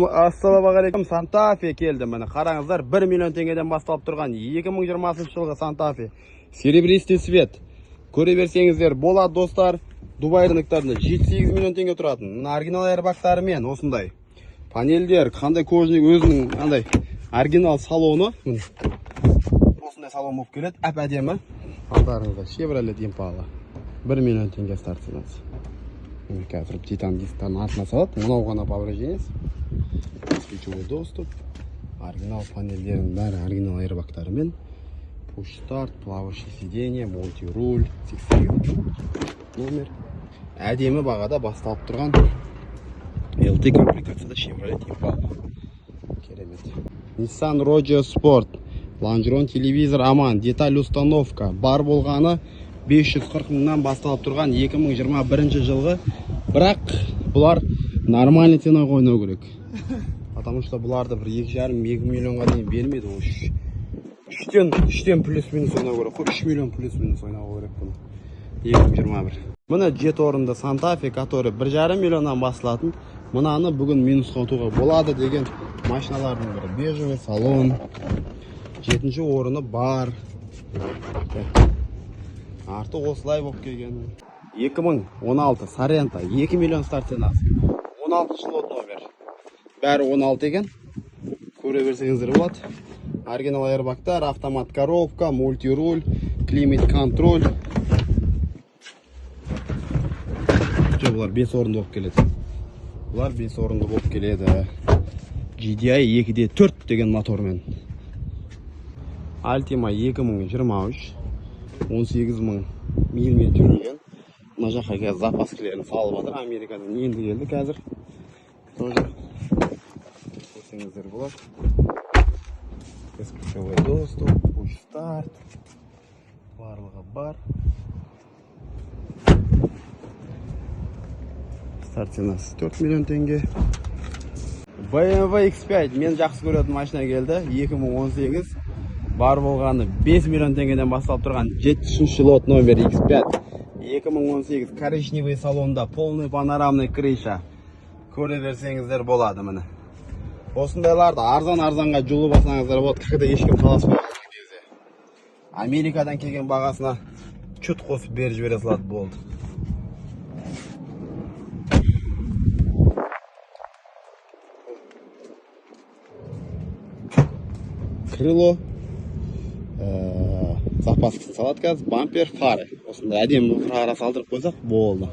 Ассалаумағалейкум, Santa Fe келді. Міне қараңыздар, 1 миллион теңгеден басталып тұрған 2020 жылғы Santa Fe серебристый свет. Көре берсеңіздер болады достар. Дубай рыноктарында 7-8 миллион теңге тұратын. Мына оригинал айырбақтары мен осындай панельдер, қандай кожаный өзінің андай оригинал салоны. Осындай салон болып келеді, әп-әдемі. Алдарыңызда Chevrolet Impala 1 миллион теңге старт ценасы. Қазір титан дисктарын артына салады. Мынау ғана повреждение. Ключевой доступ. Оригинал панельдерінің бәрі оригинал айырбақтарымен. Push start, плавающий сиденье, мультируль, 8 номер. Әдемі бағада басталып тұрған LT комплектацияда Chevrolet Impala. Керемет. Nissan Rogue Sport, Longeron телевизор аман, деталь установка. Бар болғаны 540 мыңнан басталып тұрған 2021 жылғы. Бірақ бұлар нормальный цена қойнау керек. Потому что бұларды бір 2,5-2 миллионға дейін бермейді. 3-тен плюс-минус ойнау керек. 3 миллион плюс-минус ойнау керек бұны. 2021. Мұны 7 орынды Santa Fe, который 1,5 миллионнан басылатын. Мұнаны бүгін минусқа ұтуға болады деген машиналардың бірі. Бежевый салон. 7-ші орыны бар. Арты осылай болып келген. 2016 Sorento 2 миллион старт ценасы. 16 лот номер. Бәрі 16 екен. Көре берсеңіздер болады. Оригинал айырбақтар, автомат коробка, мультируль, климат контроль. Бұлар 5 орынды болып келеді. Бұлар 5 орынды болып келеді. GDI 2D4 деген мотормен. Altima 2023 18 мың мильмен жүрген. Мына жаққа қазір запаскілерін салып жатыр. Америкадан енді келді қазір. Тоже көрсеңіздер болады. Ключевой доступ, push start. Барлығы бар. Старт ценасы 4 миллион теңге. BMW X5 мен жақсы көретін машина келді. 2018 бар болғаны 5 миллион теңгеден басталып тұрған 7-ші лот номер X5. 2018 коричневый салонда, полный панорамный крыша. Көре берсеңіздер болады міне. Осындайларды арзан-арзанға жолы басаңыздар болады. Қайда ешкім таласпай жатқан кезде. Америкадан келген бағасына чут қосып беріп жібере салады болды. Крыло, запаскасын салады қазір, бампер, фары. Осындай әдемі фара салдырып қойсақ болды.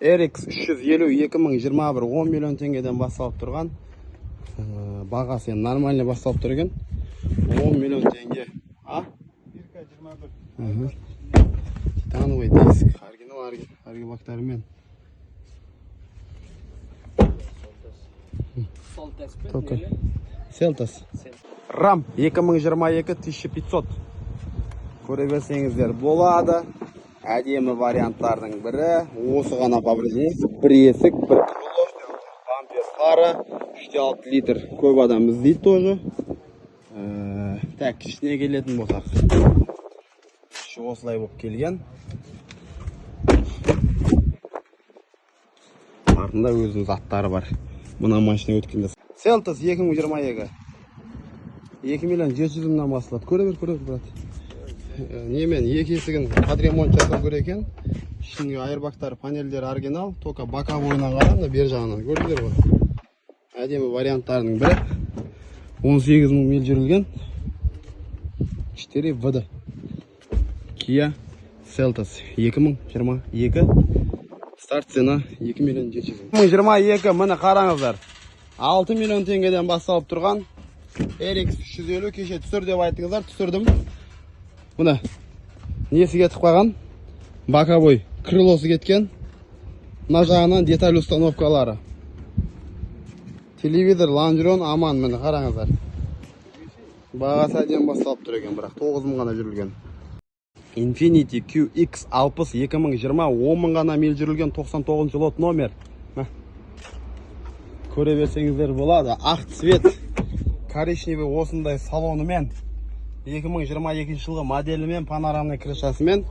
RX 350 2021 10 миллион теңгеден басталып тұрған. Бағасы нормальный басталып тұр екен. 10 миллион теңге. Титановый диск, оригинал айырбақтарымен. Селтас. RAM 2022 1500. Көре берсеңіздер болады. Әдемі варианттардың бірі. Осы ғана повреждение. Бір есік, бір крыло, бампер фара, 3,6 литр. Көп адам іздейді тоже. Так, ішіне келетін болсақ. Осылай болып келген. Артында өзінің заттары бар. Мұна машина өткенде. Селтас 2022. 2 миллион 700 мыңнан басталады. Көре бер, брат. Немен, екі есігін под ремонт жасау керек екен. Ішінде айырбақтар, панельдер оригинал, только боковойынан қараңдар, бер жағынан. Көрдіңдер ғой. Әдемі варианттарының бірі. 18 мың миль жүрілген. 4 VD. Kia Seltos 2022. Старт цена 2 миллион 700 мың. 2022 міне қараңыздар. 6 миллион теңгеден басталып тұрған RX 350 кеше түсір деп айттыңыздар, түсірдім. Мұны несі кетіп қойған? Боковой крылосы кеткен. Мына жағынан деталь установкалары. Телевизор Longeron аман, міне қараңыздар. Бағасы әдемі басталып тұр екен, бірақ 9 мың ғана жүрілген. Infiniti QX 60 2020 10 мың ғана миль жүрілген, 99 лот номер. Көре берсеңіздер болады. Ақ цвет, коричневый осындай салонымен. 2022 жылғы моделімен, панорамный крышасымен.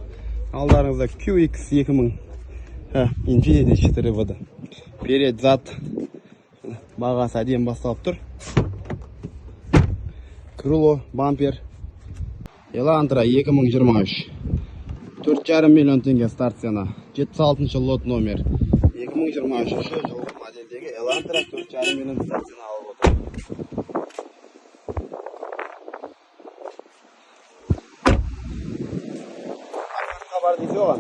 Алдарыңызда QX 2000. Infiniti 4 VD. Перед, зад. Бағасы әдемі басталып тұр. Крыло, бампер. Элантра 2023. 4,5 миллион теңге старт цена. 76 лот номер. 2023 жылғы модельдегі Элантра 4,5 миллион старт цена алып отыр. Хабар дейсіз оған?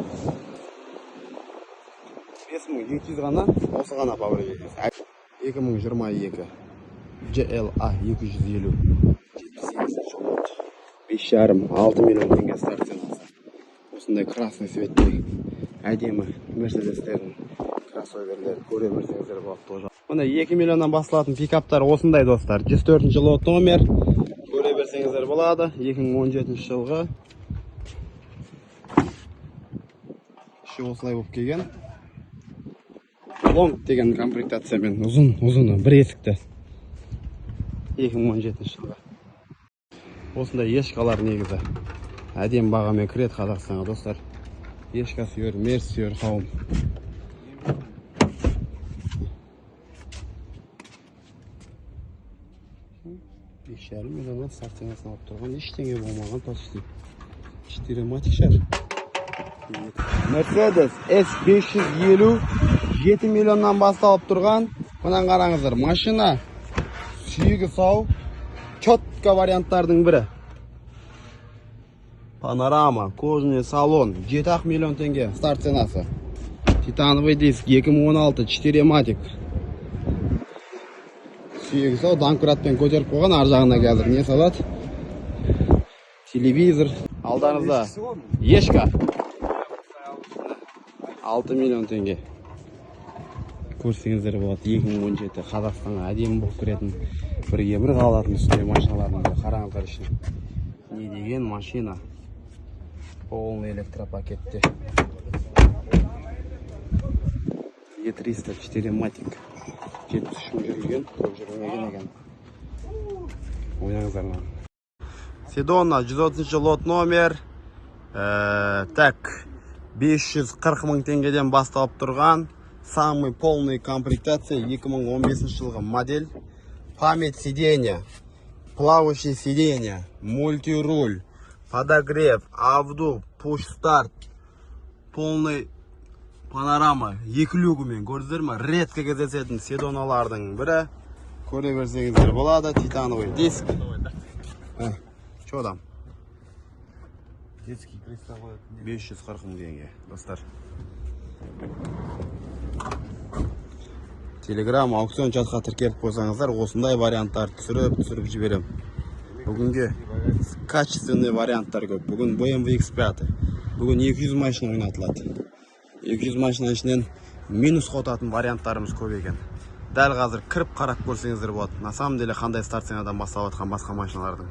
5200 ғана, осы ғана пабыр едіңіз. 2022 GLA 250 78 жолот 5,5-6 миллион теңге старт ценасы. Осындай красный цветте әдемі мерседестердің кроссоверлері көре берсеңіздер болады тоже. Мына 2 миллионнан басталатын пикаптар осындай достар. 104 лот номер көре берсеңіздер болады. 2017 жылғы. Іші осылай болып келген. Long деген комплектациямен ұзыны бір есікті. 2017 жылғы. Осындай ешкалар негізі әдем бағамен кіреді Қазақстанға достар. Ешка сүйер, мерс сүйер қауым. 5,5 миллионнан старт ценасын алып тұрған, ештеңе болмаған почти. 4 матик шар. Mercedes S550 7 миллионнан басталып тұрған. Бұнан қараңыздар, машина сүйегі сау, четко варианттардың бірі. Панорама, кожаный салон, 7 миллион теңге старт ценасы. Титановый диск 2016 4 матик. Сүйегі сау, данкратпен көтеріп қойған, ар жағына қазір не салады? Телевизор. Алдарыңызда ешка 6 миллион теңге. Көрсеңіздер болады, 2017 Қазақстанға әдемі болып кіретін бір қалатын үстіне машиналардың бірі. Қараңыздар ішіне. Не деген машина? Полный электропакетте. E300 4 матик. 73 мың жүрген, көп жүрмеген екен. Ойнаңыздар маған. Седона 130 лот номер. Так, 540 мың теңгеден басталып тұрған. Самый полный комплектация 2015 жылғы модель. Память сиденья, плавающее сиденье, мультируль, подогрев, авду, пуш-старт, полный панорама, екі люгімен көрдіңіздер ме? Редко кездесетін седоналардың бірі. Көре берсеңіздер болады. Титановый диск. Что там? Детский кристалл 540 мың теңге достар. Телеграм, аукцион чатқа тіркеліп қойсаңыздар, осындай варианттар түсіріп жіберем. Бүгінге качественный варианттар көп. Бүгін BMW X5. Бүгін 200 машина ойнатылады. 200 машина ішінен минус қотатын варианттарымыз көп екен. Дәл қазір кіріп қарап көрсеңіздер болады. На самом деле қандай старт ценадан басталып жатқан басқа машиналардың.